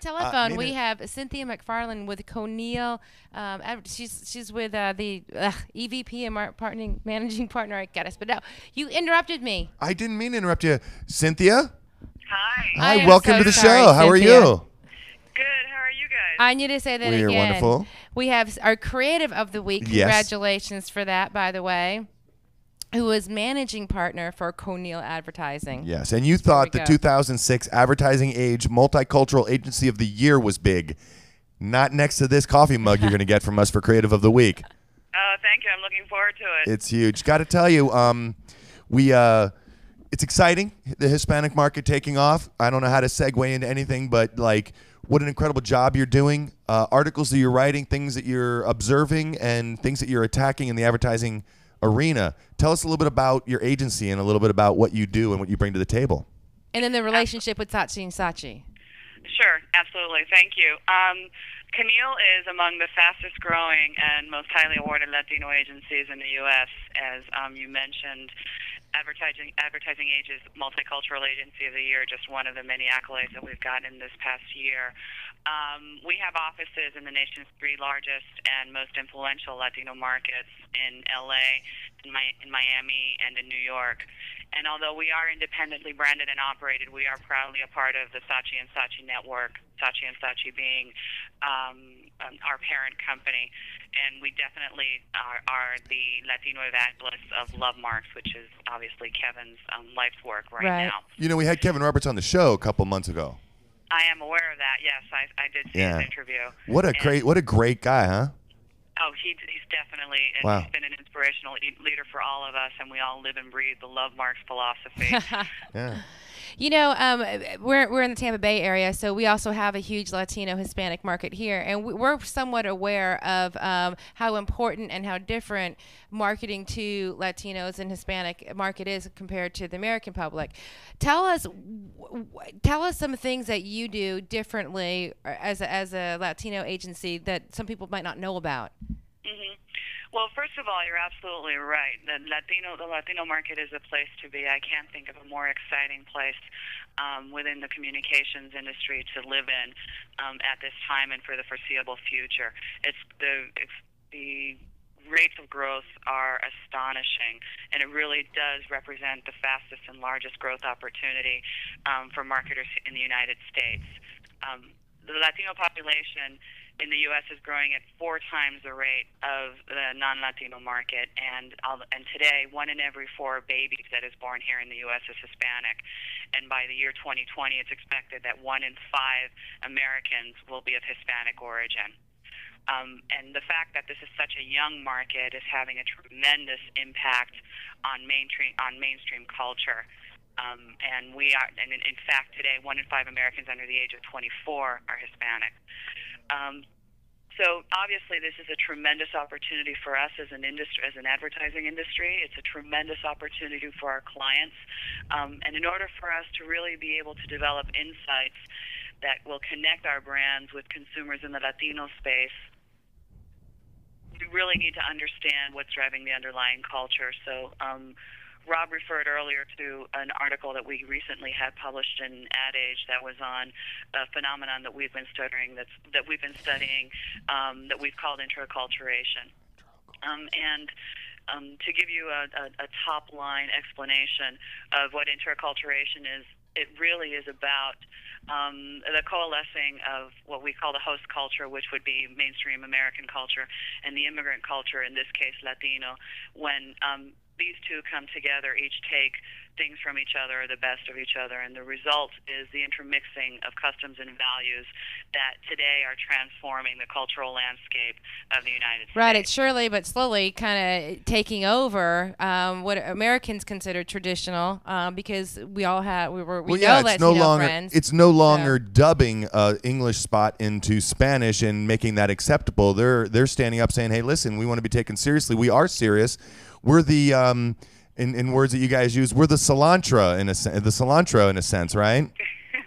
telephone, we have Cynthia McFarlane with Conill. She's with the EVP and managing partner at Geddes. But no, you interrupted me. I didn't mean to interrupt you. Cynthia? Hi. Hi, welcome to the show. How are you? Good. How are you guys? I need to say that again. We're wonderful. We have our creative of the week. Yes. Congratulations for that, by the way. Who is managing partner for Conill Advertising. Yes, and you thought the 2006 Advertising Age Multicultural Agency of the Year was big. Not next to this coffee mug you're going to get from us for Creative of the Week. Oh, thank you. I'm looking forward to it. It's huge. Got to tell you, it's exciting, the Hispanic market taking off. I don't know how to segue into anything, but like, what an incredible job you're doing. Articles that you're writing, things that you're observing, and things that you're attacking in the advertising arena. Tell us a little bit about your agency and a little bit about what you do and what you bring to the table. And then the relationship with Saatchi and Saatchi. Sure, absolutely. Thank you. Conill is among the fastest growing and most highly awarded Latino agencies in the U.S. As you mentioned, Advertising Age's Multicultural Agency of the Year, just one of the many accolades that we've gotten this past year. We have offices in the nation's 3 largest and most influential Latino markets in L.A., in Miami, and in New York. And although we are independently branded and operated, we are proudly a part of the Saatchi and Saatchi network, Saatchi and Saatchi being our parent company. And we definitely are the Latino evangelists of Love Marks, which is obviously Kevin's life's work right now. You know, we had Kevin Roberts on the show a couple months ago. I am aware of that. Yes, I did see his interview. What a great guy, huh? Oh, he's definitely, and he's been an inspirational leader for all of us, and we all live and breathe the Love Marks philosophy. Yeah. You know, we're in the Tampa Bay area, so we also have a huge Latino Hispanic market here, and we're somewhat aware of how important and how different marketing to Latinos and Hispanic market is compared to the American public. Tell us some things that you do differently as a Latino agency that some people might not know about. Mm-hmm. Well, first of all, you're absolutely right. The Latino market is a place to be. I can't think of a more exciting place within the communications industry to live in at this time and for the foreseeable future. The rates of growth are astonishing, and it really does represent the fastest and largest growth opportunity for marketers in the United States. The Latino population in the U.S. is growing at 4 times the rate of the non-Latino market, and today 1 in every 4 babies that is born here in the U.S. is Hispanic, and by the year 2020 it's expected that 1 in 5 Americans will be of Hispanic origin. And the fact that this is such a young market is having a tremendous impact on mainstream culture. And in fact, today 1 in 5 Americans under the age of 24 are Hispanic. So obviously, this is a tremendous opportunity for us as an industry, as an advertising industry. It's a tremendous opportunity for our clients, and in order for us to really be able to develop insights that will connect our brands with consumers in the Latino space, we really need to understand what's driving the underlying culture. So Rob referred earlier to an article that we recently had published in Ad Age that was on a phenomenon that we've been studying, that we've called interculturation. To give you a top-line explanation of what interculturation is, it really is about the coalescing of what we call the host culture, which would be mainstream American culture, and the immigrant culture, in this case Latino, when these two come together, each take things from each other, or the best of each other, and the result is the intermixing of customs and values that today are transforming the cultural landscape of the United States. Right, it's surely but slowly kind of taking over what Americans consider traditional, because we all have we know Latino friends. It's no longer dubbing English spot into Spanish and making that acceptable. They're standing up saying, "Hey, listen, we want to be taken seriously. We are serious. We're the in words that you guys use, we're the cilantro in a sense, right?"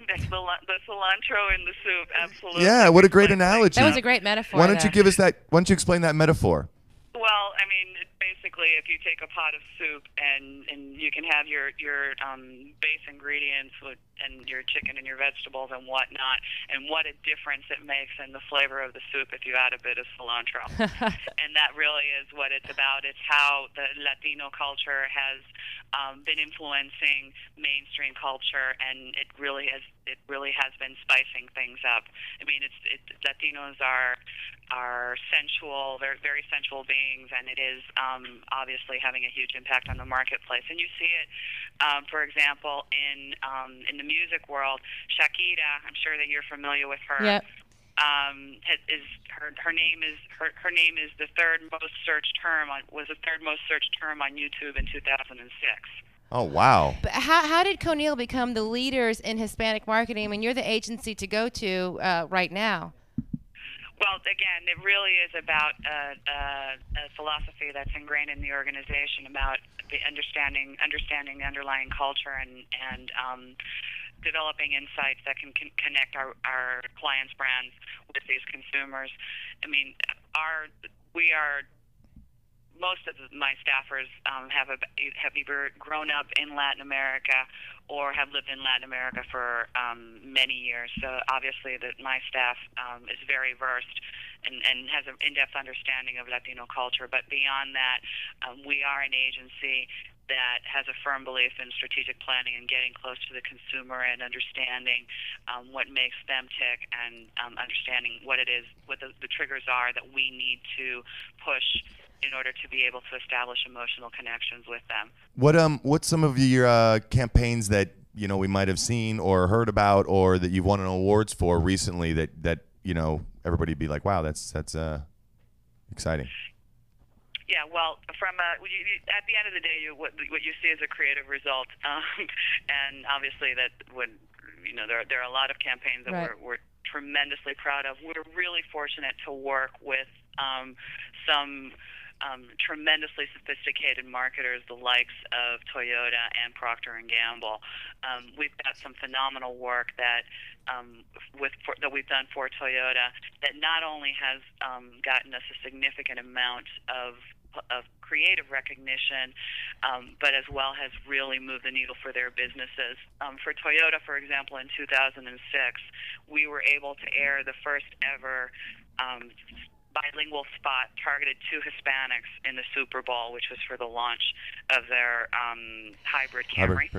That's the cilantro in the soup, absolutely. Yeah, what a great analogy. That was a great metaphor. Why don't you give us that? Why don't you explain that metaphor? Well, I mean, basically, if you take a pot of soup, and you can have your base ingredients and your chicken and your vegetables and whatnot, and what a difference it makes in the flavor of the soup if you add a bit of cilantro. And that really is what it's about. It's how the Latino culture has been influencing mainstream culture, and it really has been spicing things up. I mean, Latinos are sensual, they're very sensual beings, and it is obviously having a huge impact on the marketplace. And you see it, for example, in the music world. Shakira, I'm sure that you're familiar with her. Yep. Her name is the third most searched term on YouTube in 2006. Oh, wow. But how did Conill become the leaders in Hispanic marketing? I mean, you're the agency to go to right now. Well, again, it really is about a philosophy that's ingrained in the organization about the understanding the underlying culture and developing insights that can connect our clients' brands with these consumers. I mean, most of my staffers have either grown up in Latin America or have lived in Latin America for many years. So obviously my staff is very versed and has an in-depth understanding of Latino culture. But beyond that, we are an agency that has a firm belief in strategic planning and getting close to the consumer and understanding what makes them tick, and understanding what it is, what the triggers are that we need to push in order to be able to establish emotional connections with them. What's some of your campaigns that we might have seen or heard about, or that you've won an awards for recently that everybody'd be like, wow, that's exciting? Yeah, well, at the end of the day, what you see is a creative result, and obviously that there are a lot of campaigns that right. we're tremendously proud of. We're really fortunate to work with some tremendously sophisticated marketers, the likes of Toyota and Procter and Gamble. We've got some phenomenal work that we've done for Toyota that not only has gotten us a significant amount of creative recognition, but as well has really moved the needle for their businesses. For Toyota, for example, in 2006, we were able to air the first ever bilingual spot targeted to Hispanics in the Super Bowl, which was for the launch of their hybrid Camry.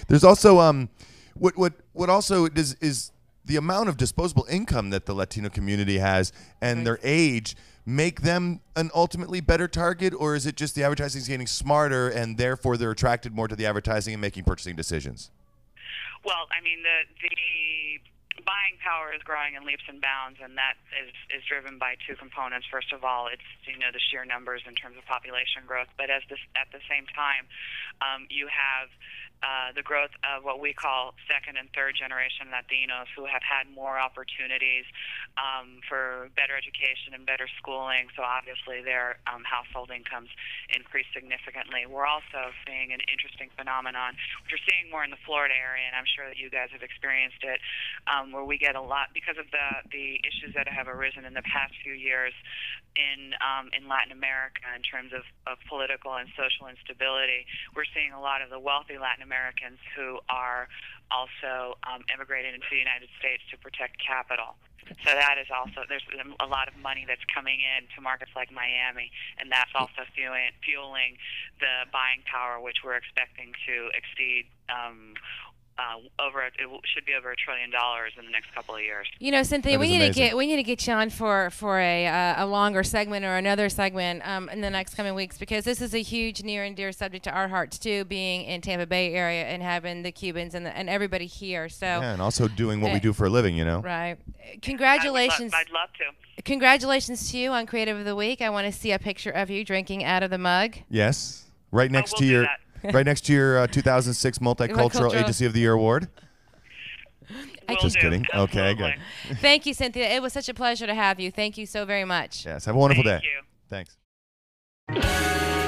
There's also what also is the amount of disposable income that the Latino community has, and their age make them an ultimately better target, or is it just the advertising is getting smarter and therefore they're attracted more to the advertising and making purchasing decisions? Well, I mean, the buying power is growing in leaps and bounds, and that is driven by two components. First of all, it's the sheer numbers in terms of population growth, but at the same time, you have the growth of what we call second and third generation Latinos who have had more opportunities for better education and better schooling. So obviously their household incomes increase significantly. We're also seeing an interesting phenomenon, which we're seeing more in the Florida area, and I'm sure that you guys have experienced it, where we get a lot, because of the issues that have arisen in the past few years in Latin America in terms of political and social instability. We're seeing a lot of the wealthy Latin Americans who are also immigrating into the United States to protect capital. So that is also, there's a lot of money that's coming in to markets like Miami, and that's also fueling the buying power, which we're expecting to exceed it should be over $1 trillion in the next couple of years. Cynthia, we need to get you on for a longer segment or another segment in the next coming weeks, because this is a huge, near and dear subject to our hearts too, being in Tampa Bay area and having the Cubans and everybody here. So yeah, and also doing what we do for a living, Right. Congratulations. I'd love to. Congratulations to you on Creative of the Week. I want to see a picture of you drinking out of the mug. Yes, right next to your. Right next to your 2006 Multicultural Agency of the Year award. Just kidding. Okay, good. Thank you, Cynthia. It was such a pleasure to have you. Thank you so very much. Yes, have a wonderful day. Thank you. Thanks.